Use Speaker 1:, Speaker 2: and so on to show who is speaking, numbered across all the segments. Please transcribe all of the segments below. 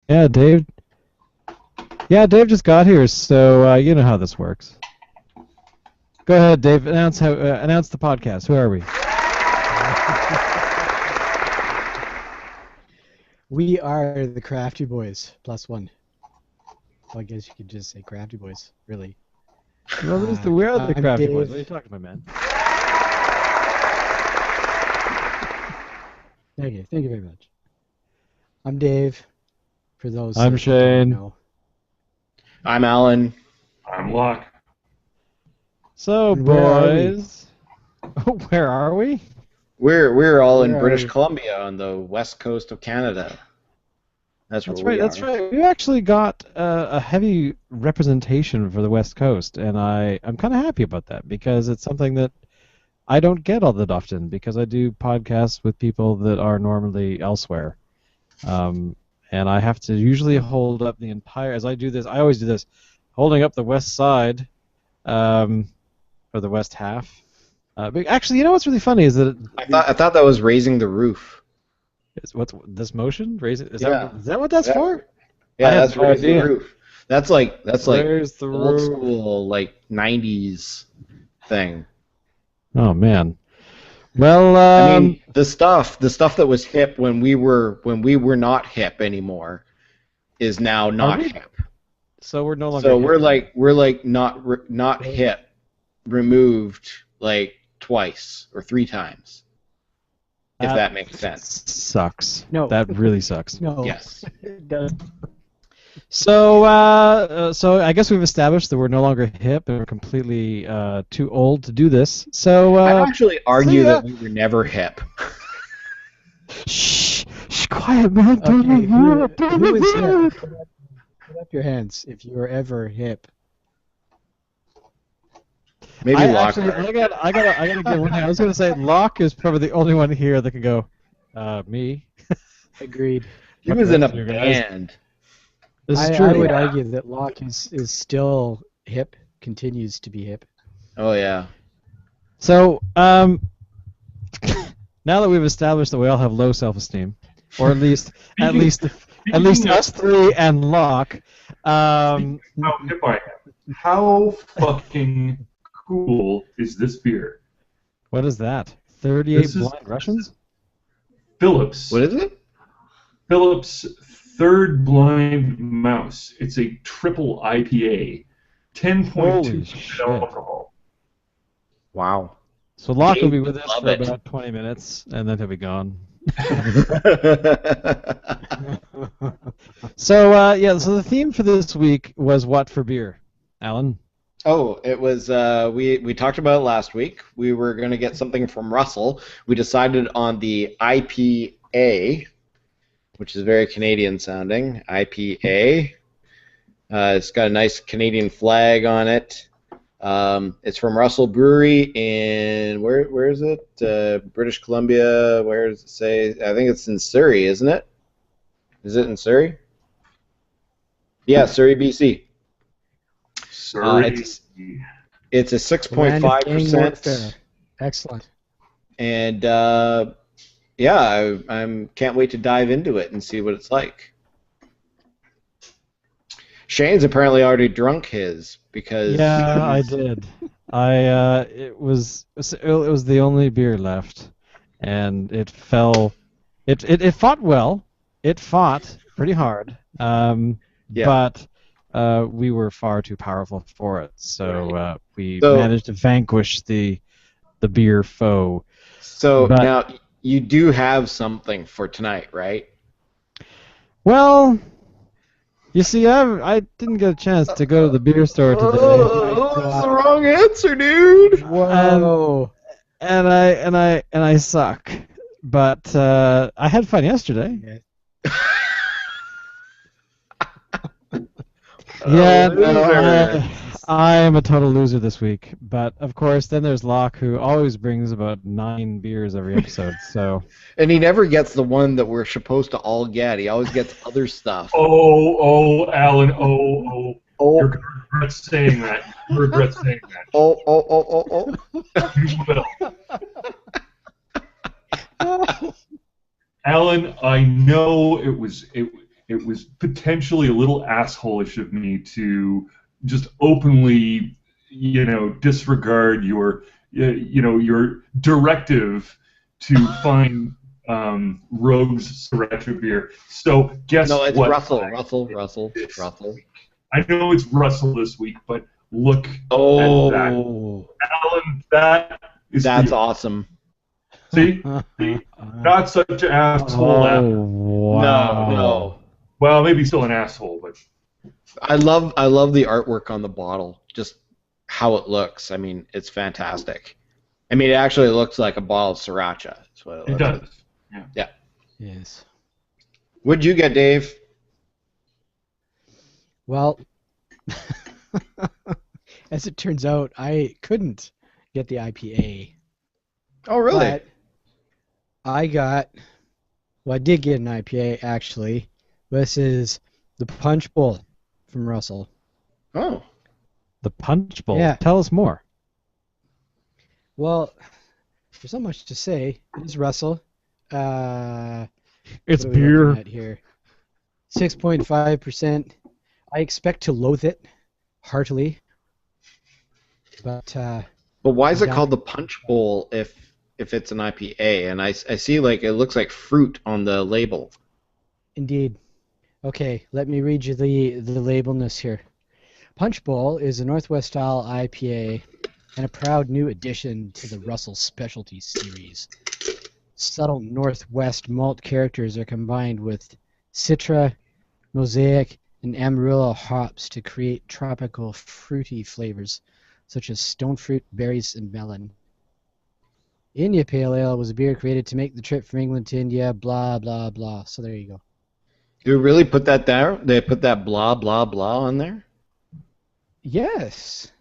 Speaker 1: Yeah, Dave. Yeah, Dave just got here, so you know how this works. Go ahead, Dave. Announce the podcast. Who are we?
Speaker 2: We are the Crafty Boys, plus one. Well, I guess you could just say Crafty Boys, really.
Speaker 1: Well, we are the
Speaker 2: I'm
Speaker 1: Crafty
Speaker 2: Dave.
Speaker 1: Boys. What are you talking about, man?
Speaker 2: Thank you very much. I'm Dave, for those
Speaker 1: I'm
Speaker 2: that
Speaker 1: Shane.
Speaker 2: don't know.
Speaker 3: I'm Alan.
Speaker 4: I'm Locke.
Speaker 1: So,
Speaker 2: And where are we?
Speaker 1: boys, where are we?
Speaker 3: We're all in
Speaker 2: Where are
Speaker 3: British
Speaker 2: we?
Speaker 3: Columbia on the west coast of Canada. That's where
Speaker 1: That's
Speaker 3: we
Speaker 1: right.
Speaker 3: are.
Speaker 1: That's right. We actually got a heavy representation for the West Coast, and I'm kind of happy about that because it's something that I don't get all that often because I do podcasts with people that are normally elsewhere. And I have to usually hold up the entire, as I do this, I always do this, holding up the west side, or the west half. But actually, you know what's really funny is that
Speaker 3: I thought that was raising the roof.
Speaker 1: what's this motion? Raise it?
Speaker 3: Yeah.
Speaker 1: Is that what that's
Speaker 3: Yeah.
Speaker 1: for? I
Speaker 3: Yeah,
Speaker 1: had
Speaker 3: that's
Speaker 1: no
Speaker 3: raising the
Speaker 1: idea.
Speaker 3: roof. That's like
Speaker 1: Where's the
Speaker 3: old
Speaker 1: roof?
Speaker 3: school like 90s thing.
Speaker 1: Oh man. Well,
Speaker 3: I mean, the stuff that was hip when we were not hip anymore is now not
Speaker 1: we?
Speaker 3: hip.
Speaker 1: so we're no longer.
Speaker 3: So
Speaker 1: hip.
Speaker 3: we're like not hip, removed like twice or three times. If that makes sense.
Speaker 1: Sucks.
Speaker 2: No.
Speaker 1: That really sucks.
Speaker 2: No.
Speaker 3: Yes.
Speaker 2: It does.
Speaker 1: So I guess we've established that we're no longer hip and we're completely too old to do this. So
Speaker 3: I'd actually argue
Speaker 1: yeah.
Speaker 3: that we were never hip.
Speaker 1: shh, quiet, man.
Speaker 2: Okay, who is hip? Put up your hands if you were ever hip.
Speaker 3: Maybe
Speaker 1: I
Speaker 3: Lockhart.
Speaker 1: gotta get one. I was gonna say Locke is probably the only one here that can go. Me.
Speaker 2: Agreed.
Speaker 3: He was in a
Speaker 1: You guys.
Speaker 3: band.
Speaker 1: This is
Speaker 2: I
Speaker 1: true.
Speaker 2: would argue that Locke is still hip, continues to be hip.
Speaker 3: Oh yeah.
Speaker 1: So now that we've established that we all have low self-esteem, or at least us three and Locke.
Speaker 4: How hip I am. How fucking cool is this beer?
Speaker 1: What is that? 38
Speaker 4: This is-
Speaker 1: blind Russians?
Speaker 4: Phillips.
Speaker 3: What is it?
Speaker 4: Phillips Third Blind Mouse. It's a triple IPA.
Speaker 1: Holy
Speaker 4: 10.2%
Speaker 1: shit.
Speaker 4: alcohol.
Speaker 3: Wow.
Speaker 1: So Locke will
Speaker 3: Dave
Speaker 1: be
Speaker 3: would
Speaker 1: with us
Speaker 3: love
Speaker 1: for
Speaker 3: it.
Speaker 1: about 20 minutes, and then he'll be gone. So so the theme for this week was what for beer, Alan?
Speaker 3: Oh, it was we talked about it last week. We were going to get something from Russell. We decided on the IPA, which is very Canadian sounding. IPA. It's got a nice Canadian flag on it. It's from Russell Brewery in where is it? British Columbia. Where does it say? I think it's in Surrey, isn't it? Is it in Surrey? Yeah, Surrey, BC.
Speaker 4: Sorry.
Speaker 3: It's a
Speaker 2: Land of gang
Speaker 3: 6.5%.
Speaker 2: warfare. Excellent.
Speaker 3: And yeah, I can't wait to dive into it and see what it's like. Shane's apparently already drunk his because
Speaker 1: Yeah, I did. It was the only beer left, and it fell. It fought well. It fought pretty hard.
Speaker 3: Yeah.
Speaker 1: But we were far too powerful for it, so we
Speaker 3: So-
Speaker 1: managed to vanquish the beer foe.
Speaker 3: So
Speaker 1: But-
Speaker 3: now you do have something for tonight, right?
Speaker 1: Well, you see, I didn't get a chance to go to the beer store today.
Speaker 3: that's the wrong answer, dude.
Speaker 2: Whoa.
Speaker 1: And I suck. But I had fun yesterday. Yeah,
Speaker 3: loser.
Speaker 1: I am a total loser this week. But of course, then there's Locke, who always brings about 9 beers every episode. So
Speaker 3: And he never gets the one that we're supposed to all get. He always gets other stuff.
Speaker 4: Oh, Alan. Oh.
Speaker 3: Oh,
Speaker 4: You're going to regret saying that. You regret saying that.
Speaker 3: oh.
Speaker 4: You will. Alan, I know it was it was potentially a little assholish of me to just openly, disregard your directive to find Rogue's Sriracha beer. So guess
Speaker 3: No, it's
Speaker 4: what?
Speaker 3: Russell.
Speaker 4: I know it's Russell this week, but look at that.
Speaker 3: Oh,
Speaker 4: Alan, that is
Speaker 3: that's
Speaker 4: for you.
Speaker 3: awesome.
Speaker 4: See? Not such an asshole.
Speaker 1: Oh, wow.
Speaker 3: No.
Speaker 4: Well, maybe still an asshole, but
Speaker 3: I love the artwork on the bottle. Just how it looks. I mean, it's fantastic. I mean, it actually looks like a bottle of Sriracha. That's what it
Speaker 4: it
Speaker 3: looks
Speaker 4: does.
Speaker 3: like.
Speaker 4: Yeah.
Speaker 2: Yes.
Speaker 3: What'd you get, Dave?
Speaker 2: Well, as it turns out, I couldn't get the IPA.
Speaker 3: Oh, really?
Speaker 2: But I did get an IPA, actually. This is the Punch Bowl from Russell.
Speaker 3: Oh.
Speaker 1: The Punch Bowl.
Speaker 2: Yeah.
Speaker 1: Tell us more.
Speaker 2: Well, there's not much to say. It is Russell.
Speaker 1: It's
Speaker 2: What are we
Speaker 1: beer.
Speaker 2: looking at here? 6.5%. I expect to loathe it heartily. But
Speaker 3: But why is it
Speaker 2: Yeah.
Speaker 3: called the Punch Bowl if it's an IPA? And I see it looks like fruit on the label.
Speaker 2: indeed. Okay, let me read you the labelness here. Punch Bowl is a Northwest-style IPA and a proud new addition to the Russell Specialty Series. Subtle Northwest malt characters are combined with Citra, Mosaic, and Amarillo hops to create tropical fruity flavors such as stone fruit, berries, and melon. India Pale Ale was a beer created to make the trip from England to India, blah, blah, blah. So there you go.
Speaker 3: You really put that there? They put that blah, blah, blah on there?
Speaker 2: Yes.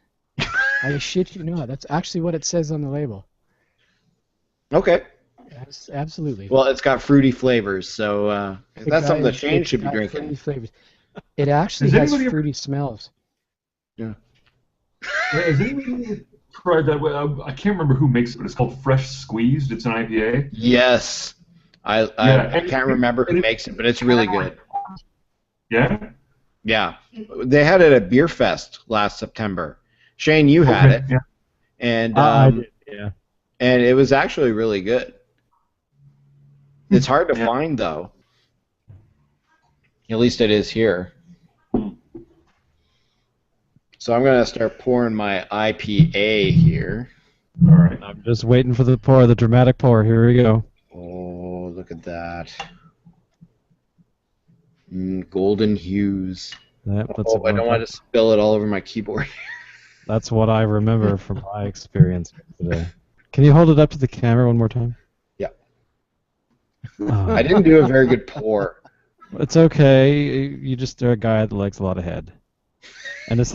Speaker 2: I shit you not. That's actually what it says on the label.
Speaker 3: Okay.
Speaker 2: Yes, absolutely.
Speaker 3: Well, it's got fruity flavors, so that's something that Shane
Speaker 2: It's
Speaker 3: should be
Speaker 2: got
Speaker 3: drinking.
Speaker 2: fruity flavors. It actually
Speaker 4: Has
Speaker 2: has
Speaker 4: anybody ever-
Speaker 2: fruity smells.
Speaker 4: Has anybody tried that? I can't remember who makes it, but it's called Fresh Squeezed. It's an IPA.
Speaker 3: Yes. I can't remember who makes it, but it's really good.
Speaker 4: Yeah?
Speaker 3: Yeah. They had it at Beer Fest last September. Shane, you had it.
Speaker 4: Yeah.
Speaker 3: And
Speaker 1: I did, yeah.
Speaker 3: and it was actually really good. It's hard to find, though. At least it is here. So I'm going to start pouring my IPA here.
Speaker 4: All right.
Speaker 1: I'm just waiting for the pour, the dramatic pour. Here we go.
Speaker 3: Oh, look at that. Golden hues.
Speaker 1: That's
Speaker 3: Oh, I don't want to spill it all over my keyboard.
Speaker 1: That's what I remember from my experience today. Can you hold it up to the camera one more time?
Speaker 3: Yeah.
Speaker 1: Oh,
Speaker 3: I didn't do a very good pour.
Speaker 1: it's okay. You just are a guy that likes a lot of head. And is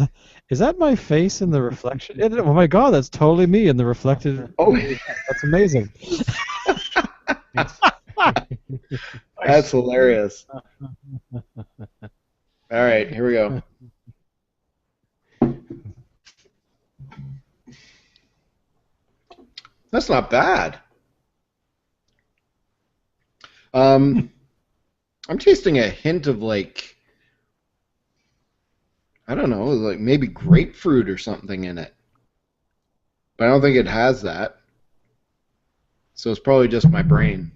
Speaker 1: that my face in the reflection? Oh my God, that's totally me in the reflected.
Speaker 3: Oh,
Speaker 1: That's amazing.
Speaker 3: that's hilarious. All right, here we go. That's not bad. I'm tasting a hint of I don't know, like maybe grapefruit or something in it. But I don't think it has that. So it's probably just my brain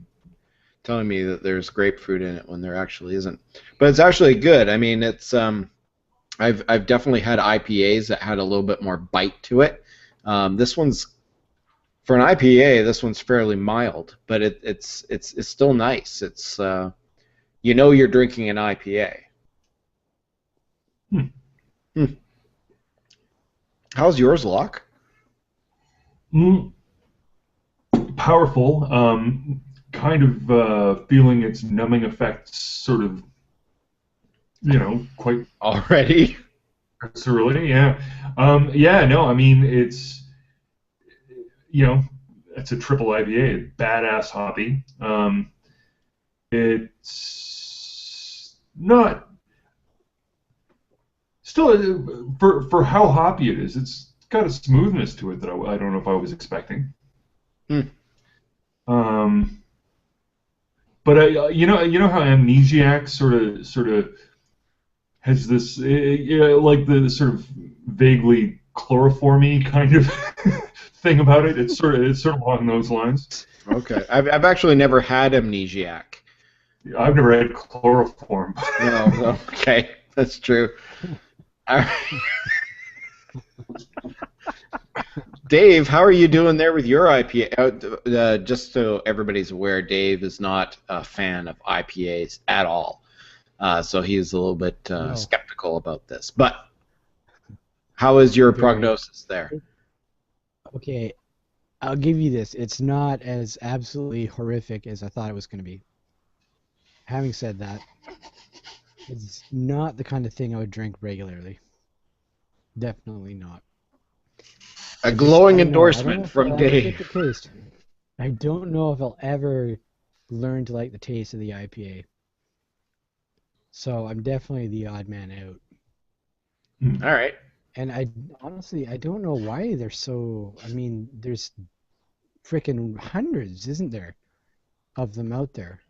Speaker 3: telling me that there's grapefruit in it when there actually isn't. But it's actually good. I mean, it's I've definitely had IPAs that had a little bit more bite to it. This one's, for an IPA, this one's fairly mild, but it's still nice. It's you're drinking an IPA. How's yours, Locke?
Speaker 4: Powerful. Kind of feeling its numbing effects sort of, quite
Speaker 3: Already?
Speaker 4: early. Yeah. No, I mean, it's a triple IPA, badass hoppy. It's not still for how hoppy it is. It's got a smoothness to it that I don't know if I was expecting. But you know how Amnesiac sort of has this like the sort of vaguely chloroformy kind of thing about it. It's sort of along those lines.
Speaker 3: Okay. I've actually never had amnesiac.
Speaker 4: I've never had chloroform.
Speaker 3: No. Okay. That's true. All right. Dave, how are you doing there with your IPA? Just so everybody's aware, Dave is not a fan of IPAs at all. So he's a little bit skeptical about this. But how is your prognosis there?
Speaker 2: Okay, I'll give you this. It's not as absolutely horrific as I thought it was going to be. Having said that, it's not the kind of thing I would drink regularly. Definitely not.
Speaker 3: A glowing endorsement
Speaker 2: I don't know
Speaker 3: from
Speaker 2: if I'll ever
Speaker 3: Dave.
Speaker 2: get the taste. I don't know if I'll ever learn to like the taste of the IPA. So I'm definitely the odd man out.
Speaker 3: All right.
Speaker 2: And I honestly, I don't know why they're so. I mean, there's freaking hundreds, isn't there, of them out there?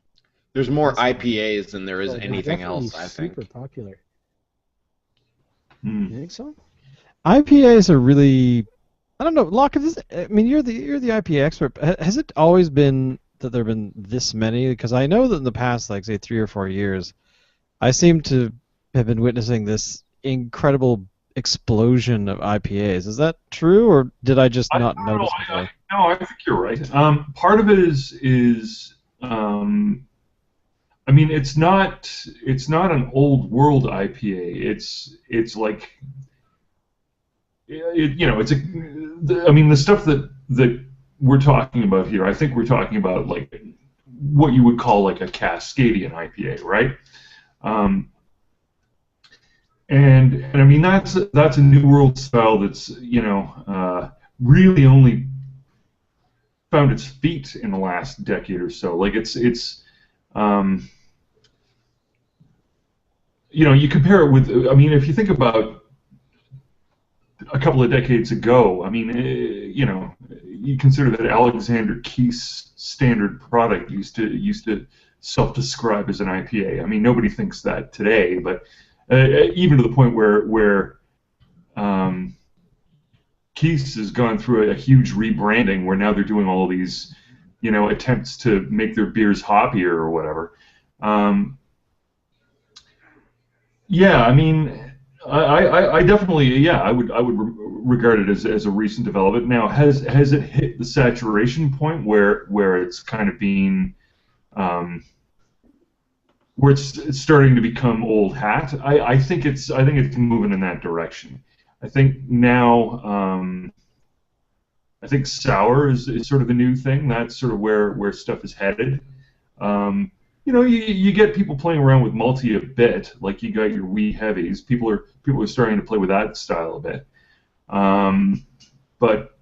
Speaker 3: There's more IPAs than there is
Speaker 2: So they're
Speaker 3: anything else,
Speaker 2: definitely
Speaker 3: I think.
Speaker 2: super popular. You think so?
Speaker 1: IPAs are really, I don't know, Locke. I mean, you're the IPA expert. Has it always been that there have been this many? Because I know that in the past, like say 3 or 4 years, I seem to have been witnessing this incredible explosion of IPAs. Is that true, or did I just not notice before?
Speaker 4: No, I think you're right. Part of it is I mean, it's not an old world IPA. It's like it's I mean, the stuff that we're talking about here. I think we're talking about like what you would call like a Cascadian IPA, right? And I mean that's a new world style that's really only found its feet in the last decade or so. Like it's you compare it with, I mean, if you think about a couple of decades ago, I mean, you consider that Alexander Keith's standard product used to self-describe as an IPA. I mean, nobody thinks that today, but even to the point where Keith's has gone through a huge rebranding, where now they're doing all of these, attempts to make their beers hoppier or whatever. Yeah, I mean, I definitely, I would regard it as a recent development. Now, has it hit the saturation point where it's kind of being, where it's starting to become old hat? I think it's moving in that direction. I think now, I think sour is sort of the new thing. That's sort of where stuff is headed. You get people playing around with multi a bit, like you got your wee heavies. People are starting to play with that style a bit. But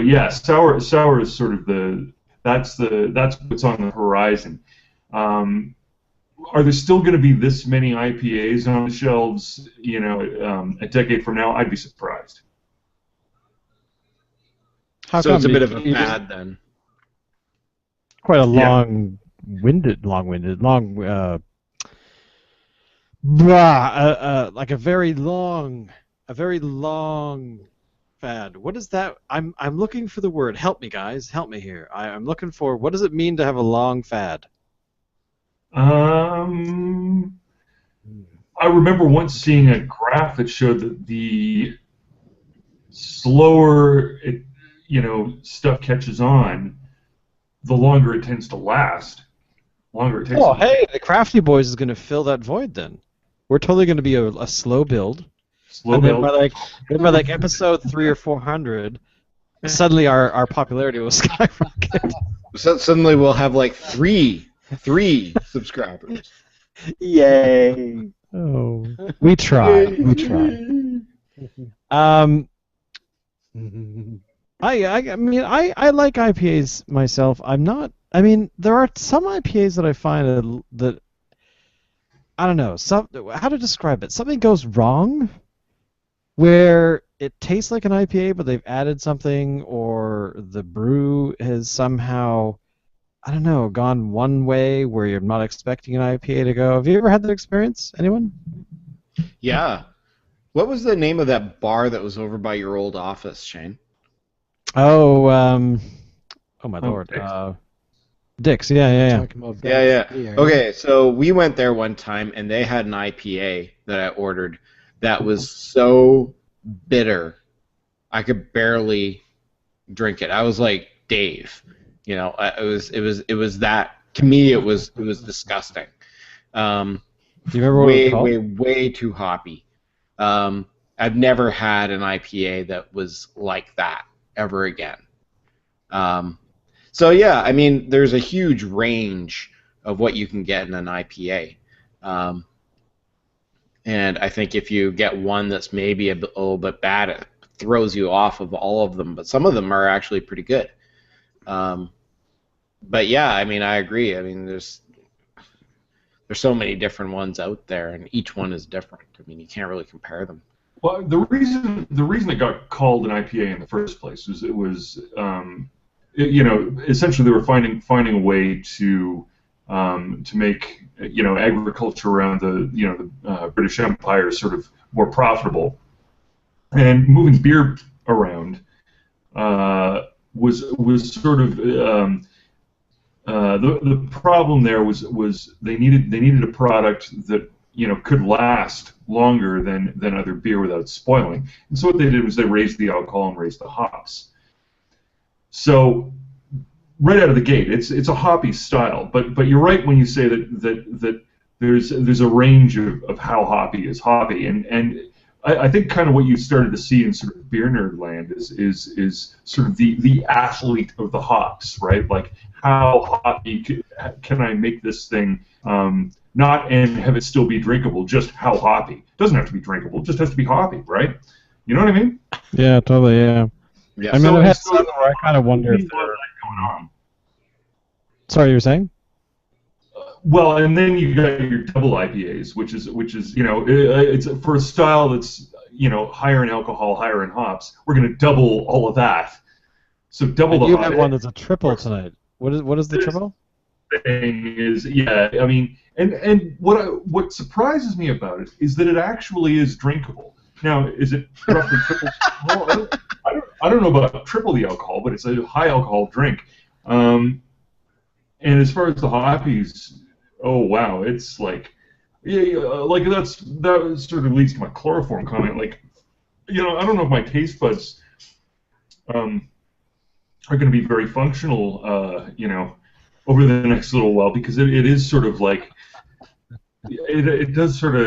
Speaker 4: yeah, sour is sort of that's what's on the horizon. Are there still going to be this many IPAs on the shelves? A decade from now, I'd be surprised.
Speaker 3: So it's a bit of a fad then.
Speaker 1: Quite a long-winded, like a very long fad. What is that? I'm looking for the word. Help me, guys. Help me here. I'm looking for, what does it mean to have a long fad?
Speaker 4: I remember once seeing a graph that showed that the slower stuff catches on, the longer it tends to last.
Speaker 1: Hey, the Crafty Boys is going to fill that void then. We're totally going to be a slow build. Then by like episode 300 or 400, suddenly our popularity will skyrocket.
Speaker 3: So suddenly we'll have like three subscribers.
Speaker 1: Yay! Oh, we try. We try. I mean, I like IPAs myself. I'm not. I mean, there are some IPAs that I find that I don't know. How to describe it? Something goes wrong, where it tastes like an IPA, but they've added something, or the brew has somehow. I don't know, gone one way where you're not expecting an IPA to go. Have you ever had that experience? Anyone?
Speaker 3: Yeah. What was the name of that bar that was over by your old office, Shane?
Speaker 1: Oh, oh my
Speaker 4: Oh,
Speaker 1: lord.
Speaker 4: Dick's.
Speaker 1: Dick's, yeah, yeah, yeah.
Speaker 2: Talking about
Speaker 3: Yeah,
Speaker 2: that
Speaker 3: yeah.
Speaker 2: city, are you?
Speaker 3: Okay, so we went there one time, and they had an IPA that I ordered that was so bitter, I could barely drink it. I was like, Dave, it was that to me. It was disgusting.
Speaker 1: Do you remember what it was
Speaker 3: Way,
Speaker 1: called?
Speaker 3: way, way too hoppy. I've never had an IPA that was like that ever again. Um, so yeah, I mean, there's a huge range of what you can get in an IPA, um, and I think if you get one that's maybe a little bit bad, it throws you off of all of them. But some of them are actually pretty good. Um, but yeah, I mean, I agree. I mean, there's so many different ones out there, and each one is different. I mean, you can't really compare them.
Speaker 4: Well, the reason it got called an IPA in the first place was it was essentially they were finding a way to make agriculture around the British Empire sort of more profitable, and moving beer around was sort of the problem there was they needed a product that could last longer than other beer without spoiling. And so what they did was they raised the alcohol and raised the hops. So right out of the gate, it's a hoppy style. But you're right when you say that there's a range of how hoppy is hoppy, and I think kind of what you started to see in sort of beer nerd land is sort of the athlete of the hops, right? Like how hoppy can I make this thing not and have it still be drinkable? Just how hoppy? It doesn't have to be drinkable. It just has to be hoppy, right? You know what I mean?
Speaker 1: Yeah, totally, yeah.
Speaker 3: Yeah.
Speaker 1: I mean,
Speaker 4: So
Speaker 1: I've had
Speaker 4: so
Speaker 1: some where I kind of wonder if
Speaker 4: there's a lot of
Speaker 1: they're...
Speaker 4: that going on.
Speaker 1: Sorry, you were saying?
Speaker 4: Well, and then you got your double IPAs, which is it's for a style that's higher in alcohol, higher in hops. We're going to double all of that. So double the
Speaker 1: You
Speaker 4: hop
Speaker 1: have one that's a triple tonight. What is the triple?
Speaker 4: thing is, yeah. I mean, and what surprises me about it is that it actually is drinkable. Now, is it roughly triple? Well, I don't know about triple the alcohol, but it's a high alcohol drink. And as far as the hoppies, oh wow, it's like, like that sort of leads to my chloroform comment. Like, I don't know if my taste buds are going to be very functional, over the next little while, because it is sort of like it does sort of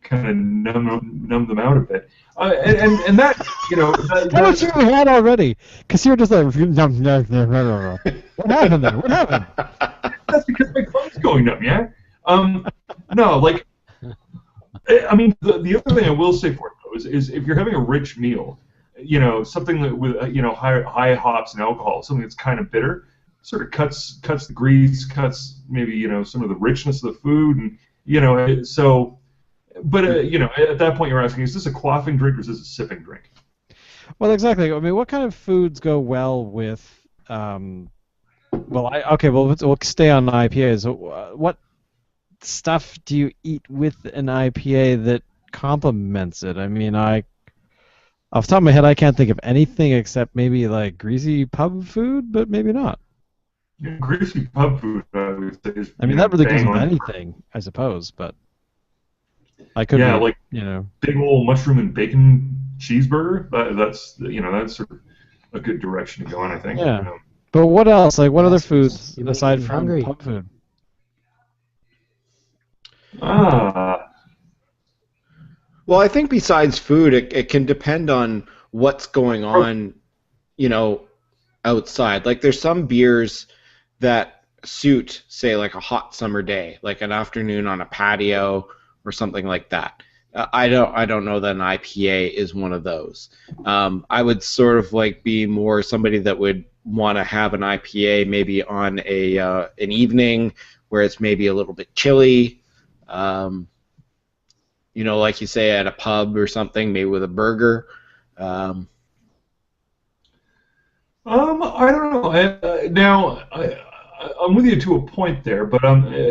Speaker 4: kind of numb them out a bit, and that
Speaker 1: How much have you had already? Because you were just like, what happened there? What happened?
Speaker 4: that's because my phone's going numb, yeah. No, like, I mean, the other thing I will say for it though is if you're having a rich meal, something that with high hops and alcohol, something that's kind of bitter, sort of cuts the grease, cuts maybe some of the richness of the food, and so. But at that point you're asking, is this a quaffing drink or is this a sipping drink?
Speaker 1: Well, exactly. I mean, what kind of foods go well with? Well, we'll stay on IPAs. What stuff do you eat with an IPA that complements it? I mean, off the top of my head, I can't think of anything except maybe like greasy pub food, but maybe not.
Speaker 4: Greasy pub food, I would say, is
Speaker 1: I mean, that really goes
Speaker 4: bang
Speaker 1: with
Speaker 4: on.
Speaker 1: anything, I suppose, but I could
Speaker 4: Yeah,
Speaker 1: be,
Speaker 4: like big old mushroom and bacon cheeseburger. That's sort of a good direction to go in, I think.
Speaker 1: Yeah. But what else? Like, what other
Speaker 2: Bastards.
Speaker 1: foods
Speaker 2: You make
Speaker 1: aside
Speaker 2: me
Speaker 1: from
Speaker 2: hungry.
Speaker 1: pub food?
Speaker 3: Well, I think besides food, it can depend on what's going on, outside. Like there's some beers that suit, say, like a hot summer day, like an afternoon on a patio or something like that. I don't know that an IPA is one of those. I would sort of like be more somebody that would want to have an IPA maybe on an evening where it's maybe a little bit chilly. Like you say, at a pub or something, maybe with a burger.
Speaker 4: I don't know. I'm with you to a point there, but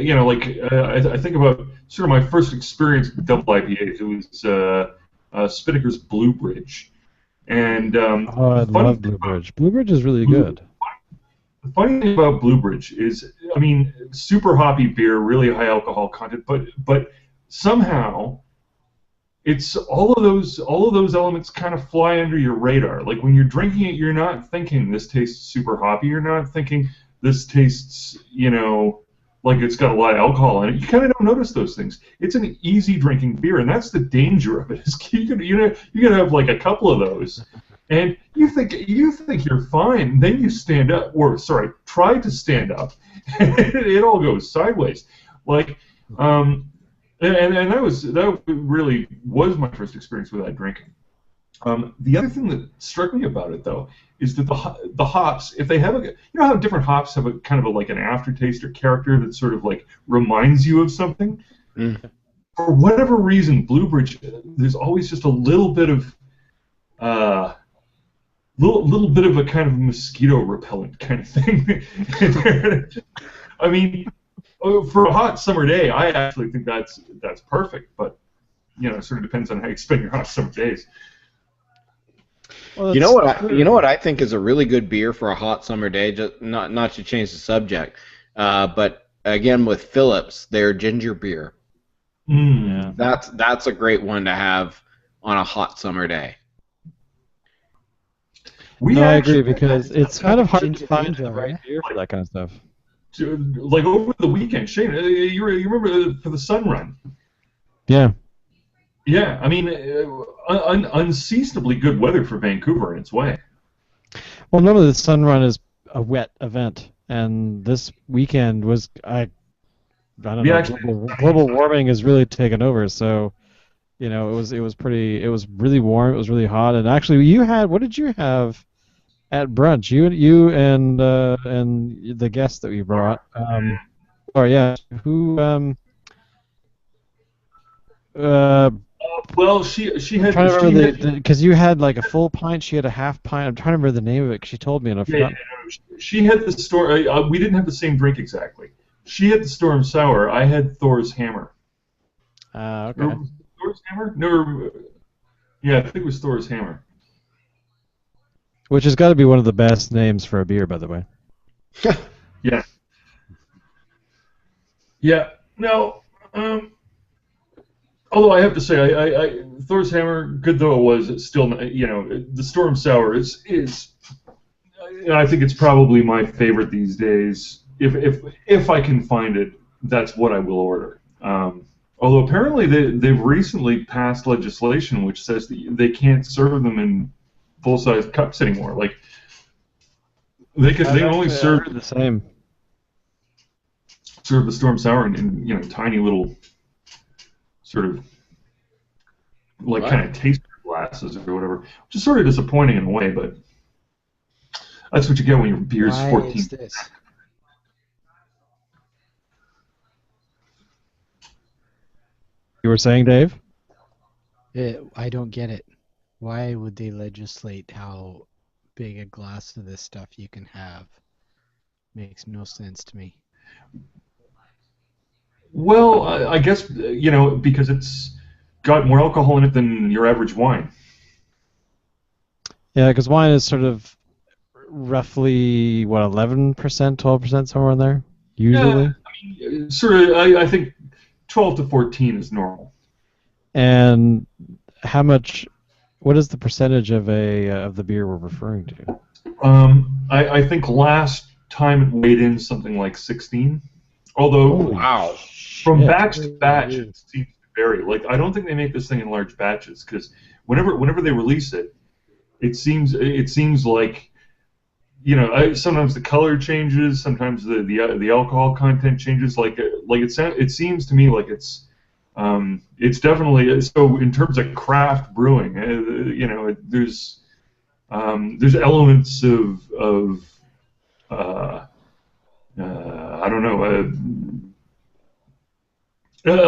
Speaker 4: you know, like I think about sort of my first experience with double IPAs. It was Spinnaker's Blue Bridge, and
Speaker 1: Oh, I
Speaker 4: funny
Speaker 1: love Blue Bridge. Blue Bridge is really
Speaker 4: Blue,
Speaker 1: good.
Speaker 4: the funny thing about Blue Bridge is, I mean, super hoppy beer, really high alcohol content, but somehow it's all of those elements kind of fly under your radar. Like when you're drinking it, you're not thinking this tastes super hoppy. You're not thinking this tastes, you know, like it's got a lot of alcohol in it. You kind of don't notice those things. It's an easy drinking beer, and that's the danger of it. Is you're gonna have like a couple of those, and you think you're fine. Then you stand up, or sorry, try to stand up, and it all goes sideways. Like, and that really was my first experience with that drinking. The other thing that struck me about it, though, is that the hops, if they have you know how different hops have a kind of like an aftertaste or character that sort of like reminds you of something.
Speaker 3: Mm.
Speaker 4: For whatever reason, Blue Bridge, there's always just a little bit of little bit of a kind of mosquito repellent kind of thing. I mean, for a hot summer day, I actually think that's perfect. But you know, it sort of depends on how you spend your hot summer days.
Speaker 1: Well,
Speaker 3: You know what I think is a really good beer for a hot summer day. Just not to change the subject, but again with Phillips, their ginger beer.
Speaker 1: Yeah.
Speaker 3: That's a great one to have on a hot summer day.
Speaker 1: I agree because it's kind of hard
Speaker 2: Ginger
Speaker 1: to find
Speaker 2: ginger,
Speaker 1: the right
Speaker 2: yeah.
Speaker 1: beer for that kind of stuff.
Speaker 4: Like over the weekend, Shane, you remember for the Sun Run?
Speaker 1: Yeah.
Speaker 4: Yeah, I mean, unseasonably good weather for Vancouver in its way.
Speaker 1: Well, normally the Sun Run is a wet event, and this weekend was I don't
Speaker 4: Yeah,
Speaker 1: know.
Speaker 4: actually,
Speaker 1: Global warming has really taken over, so you know it was really warm. It was really hot, and actually, what did you have at brunch? You and the guest that we brought. Or yeah, who
Speaker 4: well, she
Speaker 1: I'm
Speaker 4: had
Speaker 1: trying to
Speaker 4: she
Speaker 1: remember
Speaker 4: had
Speaker 1: because you had like a full pint, she had a half pint. I'm trying to remember the name of it because she told me and I
Speaker 4: yeah,
Speaker 1: forgot.
Speaker 4: she had the storm. We didn't have the same drink exactly. She had the Storm Sour. I had Thor's Hammer.
Speaker 1: Okay.
Speaker 4: Or was it Thor's Hammer? No, yeah, I think it was Thor's Hammer.
Speaker 1: Which has got to be one of the best names for a beer, by the way.
Speaker 4: Yeah. Yeah. No. Although I have to say, I Thor's Hammer, good though it was, it's still, you know, the Storm Sour is I think it's probably my favorite these days. If I can find it, that's what I will order. Although apparently they've recently passed legislation which says that they can't serve them in full-size cups anymore. Like they only serve
Speaker 1: the same.
Speaker 4: serve the Storm Sour in you know tiny little sort of like
Speaker 3: What?
Speaker 4: kind of taster glasses or whatever, which is sort of disappointing in a way, but that's what you get when your beer's
Speaker 2: Why
Speaker 4: 14.
Speaker 2: is this?
Speaker 1: You were saying, Dave?
Speaker 2: I don't get it. Why would they legislate how big a glass of this stuff you can have? Makes no sense to me.
Speaker 4: Well, I guess you know because it's got more alcohol in it than your average wine.
Speaker 1: Yeah, because wine is sort of roughly, what, 11%, 12%, somewhere in there, usually?
Speaker 4: Yeah, sort of. I think 12 to 14 is normal.
Speaker 1: And what is the percentage of the beer we're referring to?
Speaker 4: I think last time it weighed in something like 16. Although
Speaker 3: Wow.
Speaker 4: from
Speaker 1: Shit.
Speaker 4: batch to batch it seems to vary. Like I don't think they make this thing in large batches because whenever they release it, it seems like you know sometimes the color changes, sometimes the alcohol content changes. Like it seems to me like it's definitely so in terms of craft brewing. You know there's elements of I don't know.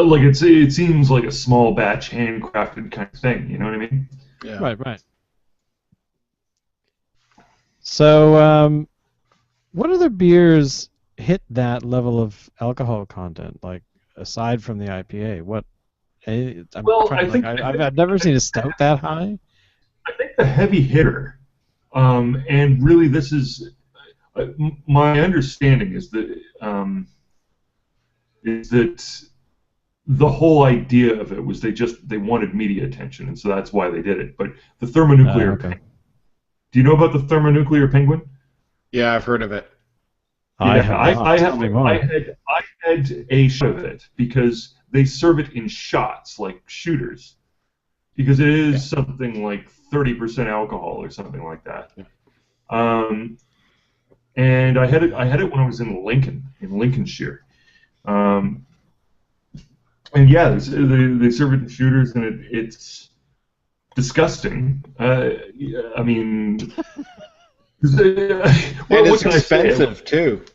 Speaker 4: Like it seems like a small batch, handcrafted kind of thing. You know what I mean?
Speaker 3: Yeah.
Speaker 1: Right. So, what other beers hit that level of alcohol content? Like aside from the IPA, what? I'm
Speaker 4: Well,
Speaker 1: trying. Like I've never seen a stout that high.
Speaker 4: I think the heavy hitter, and really this is my understanding is that the whole idea of it was they wanted media attention, and so that's why they did it. But the thermonuclear,
Speaker 1: Okay.
Speaker 4: do you know about the thermonuclear penguin?
Speaker 3: Yeah, I've heard of it.
Speaker 1: I
Speaker 4: Yeah,
Speaker 1: have not. Tell me more.
Speaker 4: I had a shot of it because they serve it in shots like shooters because it is something like 30% alcohol or something like that.
Speaker 3: Yeah.
Speaker 4: And I had it when I was in Lincolnshire. And yeah, they serve it in shooters, and it's disgusting. I mean,
Speaker 3: And
Speaker 4: what
Speaker 3: it's
Speaker 4: can I say?
Speaker 3: expensive too.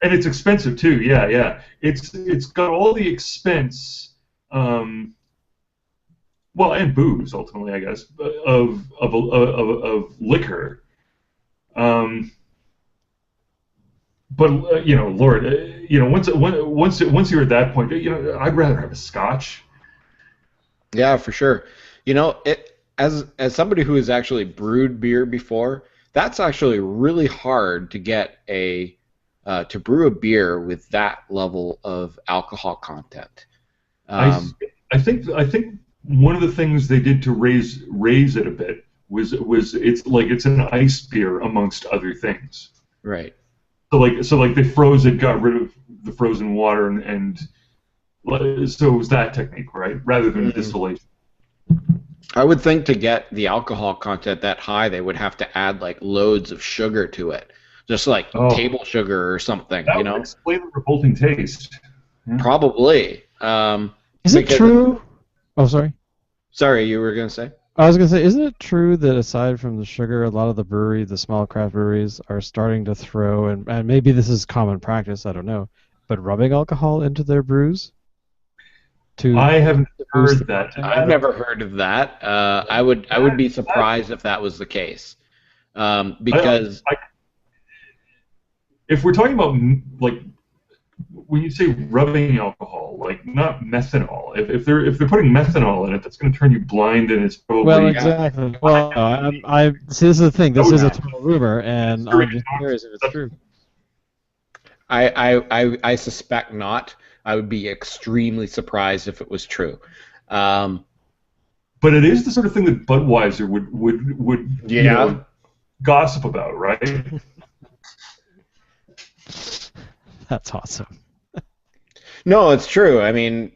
Speaker 4: And it's expensive too. Yeah, yeah. It's got all the expense, well, and booze ultimately, I guess, of liquor. But Lord, once you're at that point, I'd rather have a scotch.
Speaker 3: Yeah, for sure. As somebody who has actually brewed beer before, that's actually really hard to get to brew a beer with that level of alcohol content.
Speaker 4: I think one of the things they did to raise it a bit was it's an ice beer amongst other things.
Speaker 3: Right.
Speaker 4: So like they froze it, got rid of the frozen water, and so it was that technique, right, rather than distillation.
Speaker 3: I would think to get the alcohol content that high, they would have to add like loads of sugar to it, just like table sugar or something.
Speaker 4: That would explain the revolting taste. Yeah.
Speaker 3: Probably.
Speaker 1: Is it true? Oh, sorry.
Speaker 3: Sorry, you were gonna say?
Speaker 1: I was going to say, isn't it true that aside from the sugar, a lot of the small craft breweries are starting to throw, and maybe this is common practice, I don't know, but rubbing alcohol into their brews?
Speaker 4: I haven't heard that.
Speaker 3: I've never heard of that. I would be surprised if that was the case, because
Speaker 4: if we're talking about like when you say rubbing alcohol, like not methanol. If they're putting methanol in it, that's going to turn you blind, and it's probably
Speaker 1: well, exactly. Well, I see. This is the thing. This is a total rumor, and I'm just curious if it's true.
Speaker 3: I suspect not. I would be extremely surprised if it was true.
Speaker 4: But it is the sort of thing that Budweiser would gossip about, right?
Speaker 1: That's awesome.
Speaker 3: No, it's true. I mean,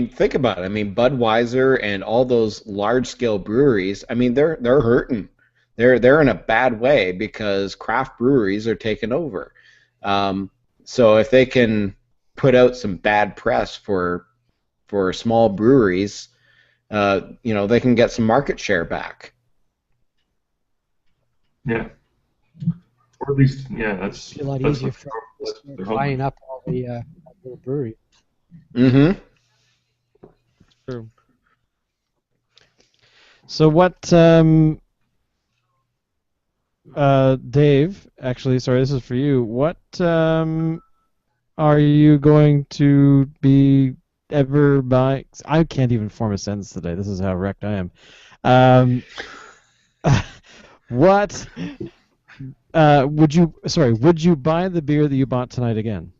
Speaker 3: think about it. I mean, Budweiser and all those large-scale breweries. I mean, they're hurting. They're in a bad way because craft breweries are taking over. So if they can put out some bad press for small breweries, they can get some market share back.
Speaker 4: Yeah. Or at least, that's
Speaker 2: a lot easier for buying up all the little brewery.
Speaker 3: Mm-hmm.
Speaker 1: True. So what, Dave, actually, sorry, this is for you. What are you going to be ever buying? I can't even form a sentence today. This is how wrecked I am. What would you buy the beer that you bought tonight again?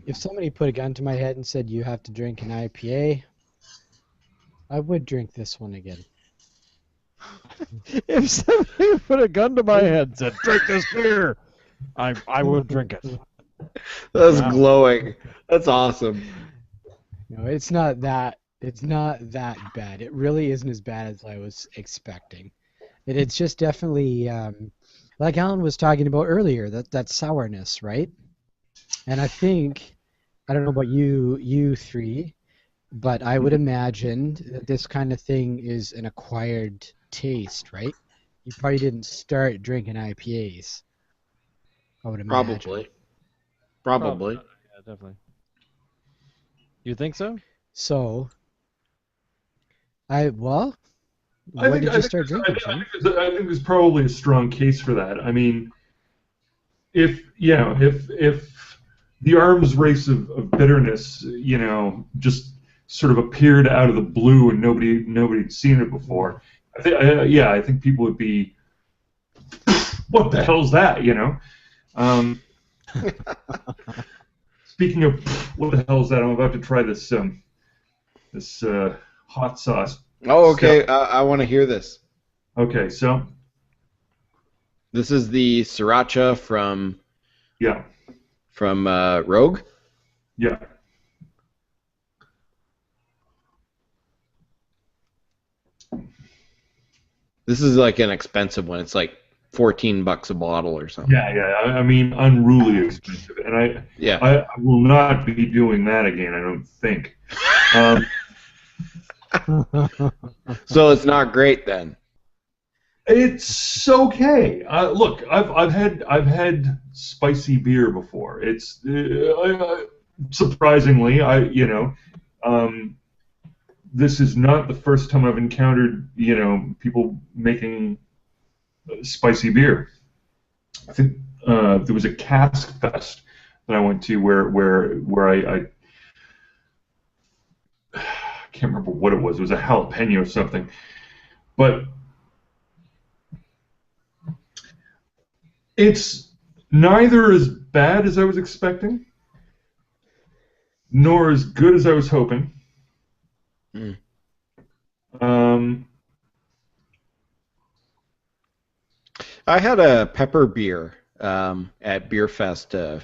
Speaker 2: If somebody put a gun to my head and said you have to drink an IPA, I would drink this one again.
Speaker 1: If somebody put a gun to my head and said, drink this beer, I would drink it.
Speaker 3: That's glowing. That's awesome.
Speaker 2: No, it's not that bad. It really isn't as bad as I was expecting. It's just definitely, like Alan was talking about earlier, that sourness, right? And I think, I don't know about you three, but I would imagine that this kind of thing is an acquired taste, right? You probably didn't start drinking IPAs. I would imagine.
Speaker 3: Probably.
Speaker 1: Yeah, definitely. You think so?
Speaker 2: So, When did you start drinking, Shane?
Speaker 4: I think there's probably a strong case for that. I mean, if the arms race of bitterness, just sort of appeared out of the blue and nobody'd seen it before, I think people would be, what the hell's that, Speaking of what the hell's that, I'm about to try this hot sauce.
Speaker 3: Oh, okay. I want to hear this.
Speaker 4: Okay, so
Speaker 3: this is the Sriracha from Rogue.
Speaker 4: Yeah.
Speaker 3: This is like an expensive one. It's like $14 a bottle or something.
Speaker 4: Yeah. I mean, unruly expensive, and I will not be doing that again. I don't think.
Speaker 3: So it's not great then.
Speaker 4: It's okay. Look, I've had spicy beer before. It's surprisingly, this is not the first time I've encountered people making spicy beer. I think there was a cask fest that I went to where I can't remember what it was. It was a jalapeno or something, but it's neither as bad as I was expecting, nor as good as I was hoping.
Speaker 3: Mm. I had a pepper beer at Beer Fest, I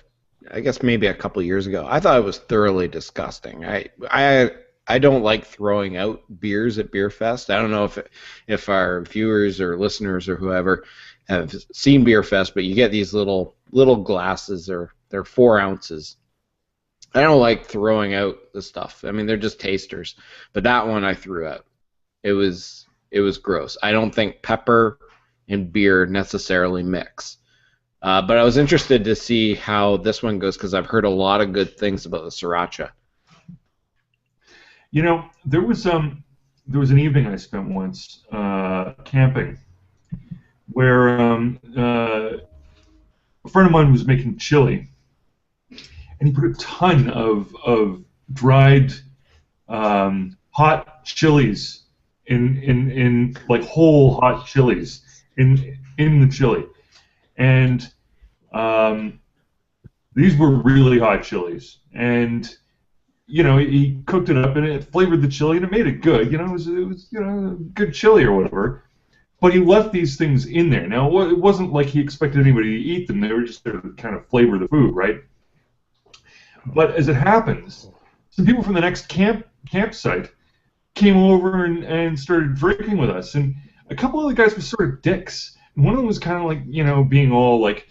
Speaker 3: guess maybe a couple years ago. I thought it was thoroughly disgusting. I don't like throwing out beers at Beer Fest. I don't know if our viewers or listeners or whoever have seen Beer Fest, but you get these little glasses, they're 4 ounces. I don't like throwing out the stuff. I mean, they're just tasters. But that one I threw out. It was gross. I don't think pepper and beer necessarily mix. But I was interested to see how this one goes because I've heard a lot of good things about the Sriracha.
Speaker 4: There was an evening I spent once camping where a friend of mine was making chili, and he put a ton of dried hot chilies in like whole hot chilies in the chili, and these were really hot chilies, and he cooked it up and it flavored the chili and it made it good. It was good chili or whatever. But he left these things in there. Now it wasn't like he expected anybody to eat them. They were just there to kind of flavor the food, right? But as it happens, some people from the next campsite came over and started drinking with us, and a couple of the guys were sort of dicks. And one of them was kind of like, being all like,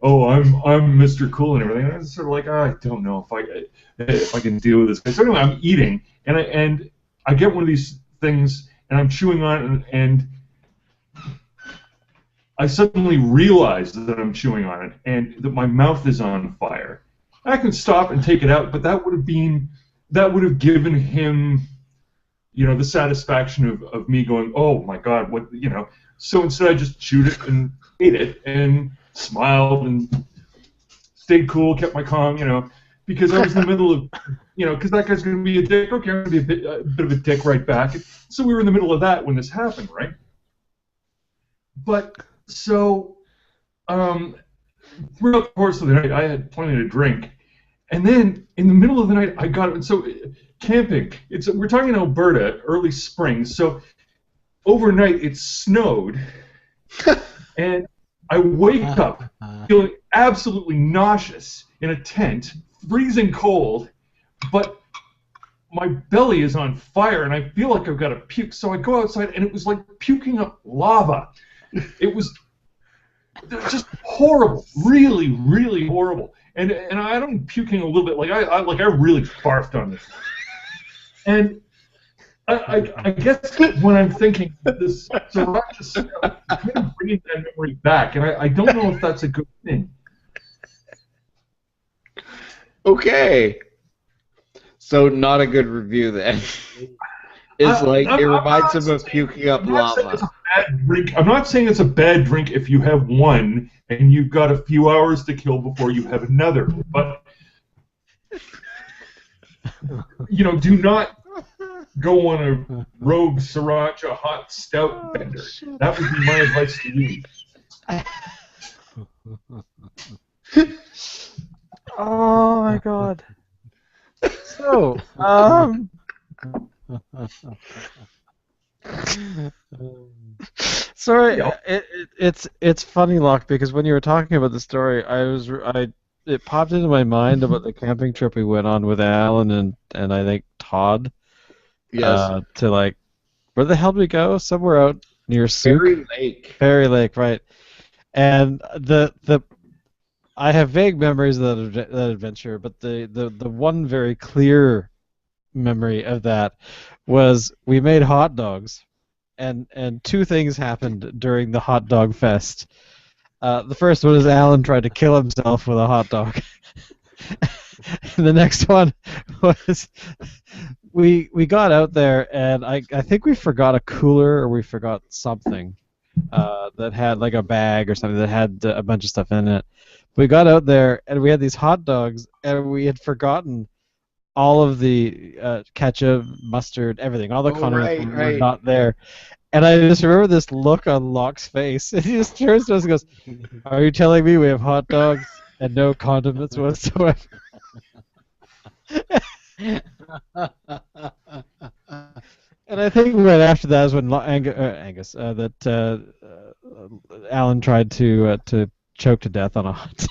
Speaker 4: oh, I'm Mr. Cool and everything. And I was sort of like, I don't know if I can deal with this guy. So anyway, I'm eating, and I get one of these things, and I'm chewing on it, and I suddenly realize that I'm chewing on it, and that my mouth is on fire. I can stop and take it out, but that would have given him, the satisfaction of me going, oh my God, what, So instead, I just chewed it and ate it and smiled and stayed cool, kept my calm, because I was in the middle of, because that guy's going to be a dick. Okay, I'm going to be a bit of a dick right back. So we were in the middle of that when this happened, right? But so throughout the course of the night, I had plenty to drink, and then in the middle of the night, I got it. So camping, we're talking in Alberta, early spring. So overnight, it snowed, and I wake up feeling absolutely nauseous in a tent, freezing cold, but my belly is on fire, and I feel like I've got to puke. So I go outside, and it was like puking up lava. It was just horrible, really, really horrible. And I'm puking a little bit, like I really barfed on this. And I guess when I'm thinking this Sriracha Stout, I'm kind of bringing that memory back, and I don't know if that's a good thing.
Speaker 3: Okay. So not a good review then. is like
Speaker 4: I'm
Speaker 3: it
Speaker 4: not
Speaker 3: reminds him of
Speaker 4: saying-
Speaker 3: puking up
Speaker 4: I'm not saying
Speaker 3: lava.
Speaker 4: it's a bad drink. I'm not saying it's a bad drink if you have one and you've got a few hours to kill before you have another. But do not go on a rogue Sriracha Hot Stout bender. That would be my advice to you.
Speaker 1: Oh my god. So, sorry,
Speaker 4: Yeah.
Speaker 1: it's funny, Locke, because when you were talking about the story, it popped into my mind about the camping trip we went on with Alan and I think Todd.
Speaker 3: Yes.
Speaker 1: To like, where the hell did we go? Somewhere out near Souk. Fairy Lake, right? And I have vague memories of that adventure, but the one very clear memory of that was we made hot dogs, and two things happened during the hot dog fest. The first one is Alan tried to kill himself with a hot dog. And the next one was we got out there, and I think we forgot a cooler or we forgot something that had like a bag or something that had a bunch of stuff in it. We got out there and we had these hot dogs, and we had forgotten all of the ketchup, mustard, everything. All the condiments were
Speaker 3: right.
Speaker 1: not there. And I just remember this look on Locke's face. And he just turns to us and goes, "Are you telling me we have hot dogs and no condiments whatsoever?" And I think right after that is when Alan tried to choke to death on a hot.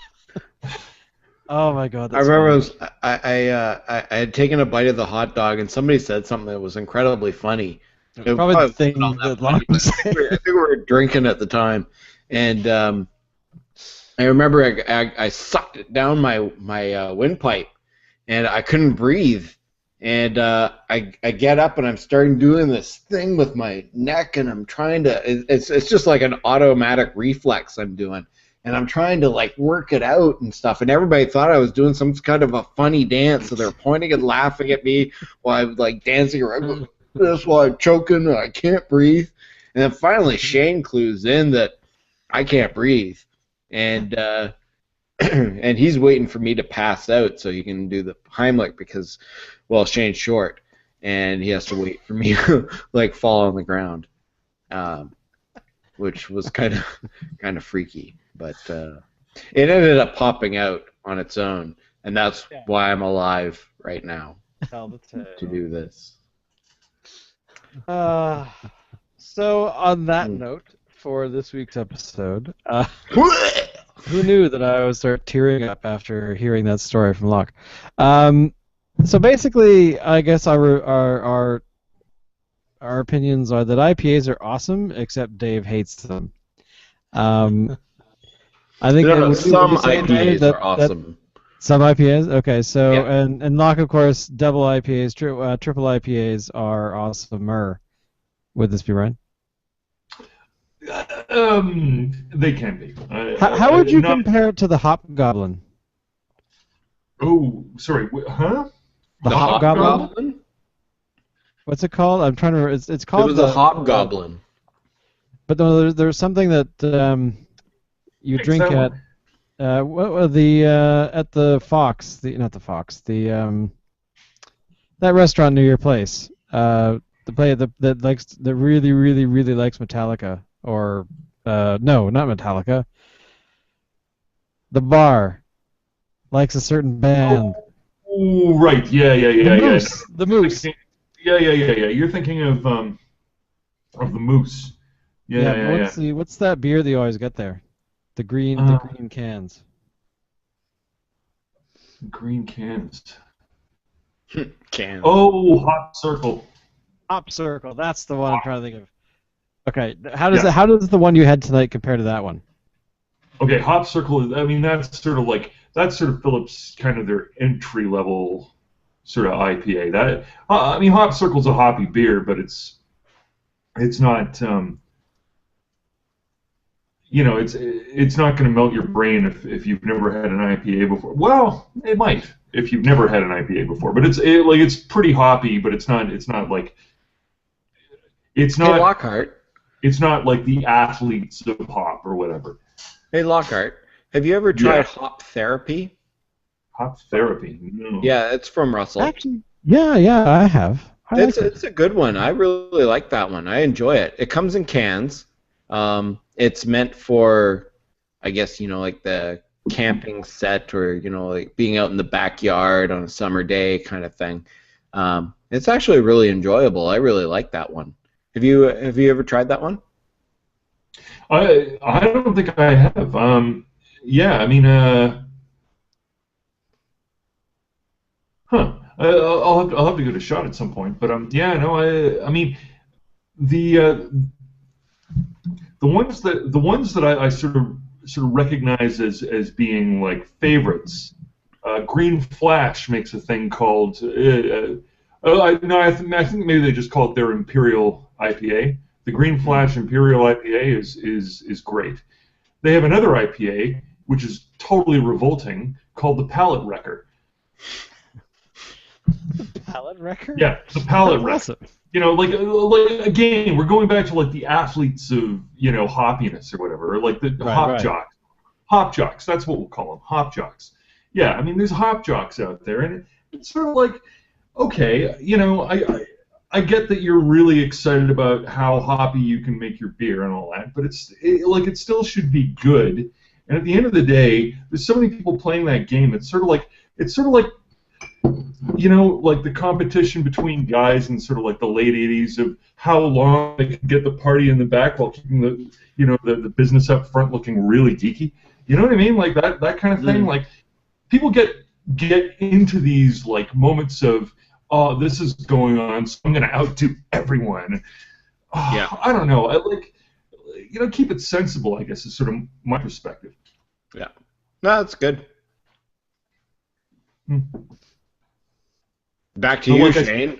Speaker 1: Oh my god!
Speaker 3: I remember I had taken a bite of the hot dog and somebody said something that was incredibly funny. It
Speaker 1: Probably the thing
Speaker 3: wasn't all
Speaker 1: that
Speaker 3: funny,
Speaker 1: Locke was
Speaker 3: but I think we were drinking at the time, and I remember I sucked it down my windpipe, and I couldn't breathe. And I get up and I'm starting doing this thing with my neck, and I'm trying to. It's just like an automatic reflex I'm doing, and I'm trying to like work it out and stuff. And everybody thought I was doing some kind of a funny dance, so they're pointing and laughing at me while I'm like dancing around. This while I'm choking and I can't breathe. And then finally Shane clues in that I can't breathe, and and he's waiting for me to pass out so he can do the Heimlich because, well, Shane's short, and he has to wait for me to like fall on the ground, which was kind of freaky. But it ended up popping out on its own, and that's why I'm alive right now to do this.
Speaker 1: So on that note, for this week's episode, who knew that I would start tearing up after hearing that story from Locke? So basically, I guess our opinions are that IPAs are awesome, except Dave hates them. I think
Speaker 3: some IPAs are awesome.
Speaker 1: Some IPAs, okay. So
Speaker 3: Yeah.
Speaker 1: and Locke, of course, double IPAs, triple IPAs are awesomer. Would this be right?
Speaker 4: They can be.
Speaker 1: How would you compare it to the Hobgoblin?
Speaker 4: Oh, sorry. Huh?
Speaker 1: The Hobgoblin? What's it called? I'm trying to remember. It's called.
Speaker 3: It was a Hobgoblin.
Speaker 1: But no, there's something that you drink at. At the Fox, not the Fox, that restaurant near your place. The play that really really likes Metallica, or no, not Metallica. The bar likes a certain band.
Speaker 4: Oh, right. Yeah.
Speaker 1: The Moose.
Speaker 4: Yeah. You're thinking of the Moose. Yeah.
Speaker 1: What's that beer that you always get there? The green cans.
Speaker 4: Green cans.
Speaker 3: Cans.
Speaker 4: Oh, Hop Circle.
Speaker 1: Hop Circle. That's the one I'm trying to think of. Okay, how does the one you had tonight compare to that one?
Speaker 4: Okay, Hop Circle. That's sort of Phillips, kind of their entry level sort of IPA. Hop Circle's a hoppy beer, but it's not. It's not going to melt your brain if you've never had an IPA before. Well, it might if you've never had an IPA before, but it's pretty hoppy, but it's not like It's
Speaker 3: Hey,
Speaker 4: not.
Speaker 3: Lockhart.
Speaker 4: It's not like the athletes of hop or whatever.
Speaker 3: Hey, Lockhart. Have you ever tried
Speaker 4: Yeah.
Speaker 3: hop therapy?
Speaker 4: Hop therapy. No.
Speaker 3: Yeah, it's from Russell.
Speaker 1: Actually, yeah, I have. I like it.
Speaker 3: It's a good one. I really like that one. I enjoy it. It comes in cans. It's meant for, I guess, like the camping set or, like being out in the backyard on a summer day kind of thing. It's actually really enjoyable. I really like that one. Have you ever tried that one?
Speaker 4: I don't think I have. Yeah, I mean, huh. I'll have to give it a shot at some point. But yeah, no, I mean, the the ones that I sort of recognize as being like favorites. Green Flash makes a thing called. I think maybe they just call it their Imperial IPA. The Green Flash Imperial IPA is great. They have another IPA which is totally revolting called the Palate Wrecker.
Speaker 1: Palette record?
Speaker 4: Yeah, the Palate Wrecker.
Speaker 1: Awesome.
Speaker 4: Like again, we're going back to like the athletes of hoppiness or whatever, or like the hop jocks. Hop jocks, that's what we'll call them, hop jocks. Yeah, I mean, there's hop jocks out there, and it's sort of like, okay, I get that you're really excited about how hoppy you can make your beer and all that, but it still should be good. And at the end of the day, there's so many people playing that game. It's sort of like like the competition between guys in sort of like the late '80s of how long they can get the party in the back while keeping the business up front looking really geeky. You know what I mean? Like that kind of thing. Like people get into these like moments of, oh, this is going on, so I'm going to outdo everyone. Oh, yeah. I don't know. Keep it sensible, I guess, is sort of my perspective.
Speaker 3: Yeah. No, that's good. Back to you, Shane.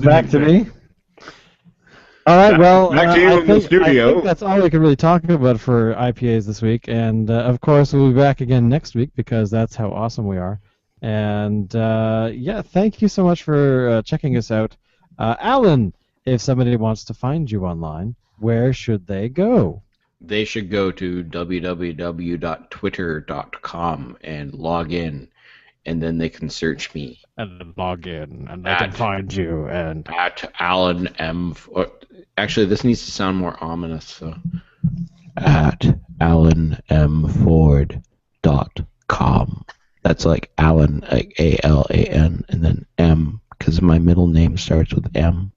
Speaker 1: Back to me? All right, well,
Speaker 3: back to you in the studio.
Speaker 1: I think that's all we can really talk about for IPAs this week. And, of course, we'll be back again next week because that's how awesome we are. And, thank you so much for checking us out. Alan, if somebody wants to find you online, where should they go?
Speaker 3: They should go to www.twitter.com and log in, and then they can search me.
Speaker 1: And then log in, and they can find you. And
Speaker 3: at Alan M. Actually, this needs to sound more ominous. So, at AlanMFord.com. That's like Alan, like ALAN, and then M, because my middle name starts with M.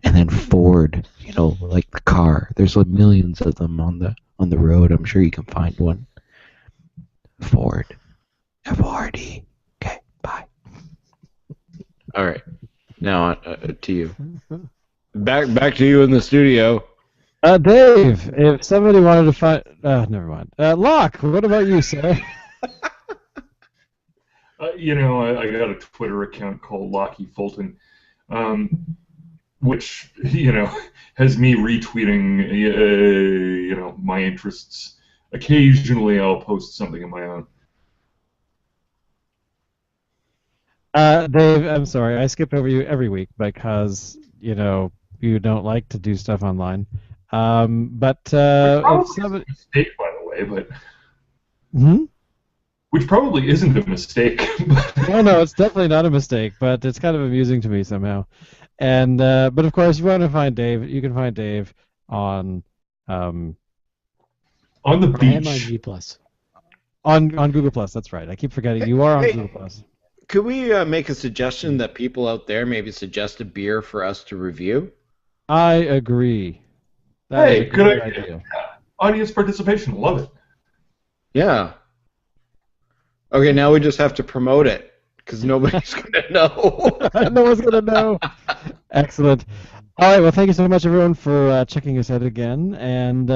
Speaker 3: And then Ford, like the car. There's like millions of them on the road. I'm sure you can find one. Ford. F-O-R-D. Okay, bye. All right. Now to you. Back to you in the studio.
Speaker 1: Dave, if somebody wanted to find... never mind. Locke, what about you, sir?
Speaker 4: I got a Twitter account called Lockie Fulton, which, has me retweeting, my interests. Occasionally I'll post something of my own.
Speaker 1: Dave, I'm sorry, I skip over you every week because, you don't like to do stuff online. But if somebody...
Speaker 4: It's a mistake, by the way, but...
Speaker 1: Hmm?
Speaker 4: Which probably isn't a mistake.
Speaker 1: No, it's definitely not a mistake, but it's kind of amusing to me somehow. And but of course, if you want to find Dave, you can find Dave on
Speaker 4: the beach.
Speaker 2: On G+.
Speaker 1: On Google Plus. That's right. I keep forgetting you are on Google Plus.
Speaker 3: Could we make a suggestion that people out there maybe suggest a beer for us to review?
Speaker 1: I agree.
Speaker 4: Hey, good idea. Yeah. Audience participation, love it.
Speaker 3: Yeah. Okay, now we just have to promote it because nobody's going to know.
Speaker 1: No one's going to know. Excellent. All right, well, thank you so much, everyone, for checking us out again. And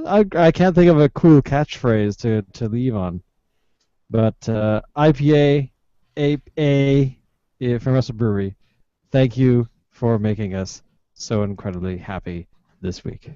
Speaker 1: I can't think of a cool catchphrase to leave on. But IPA, A from Russell Brewery, thank you for making us so incredibly happy this week.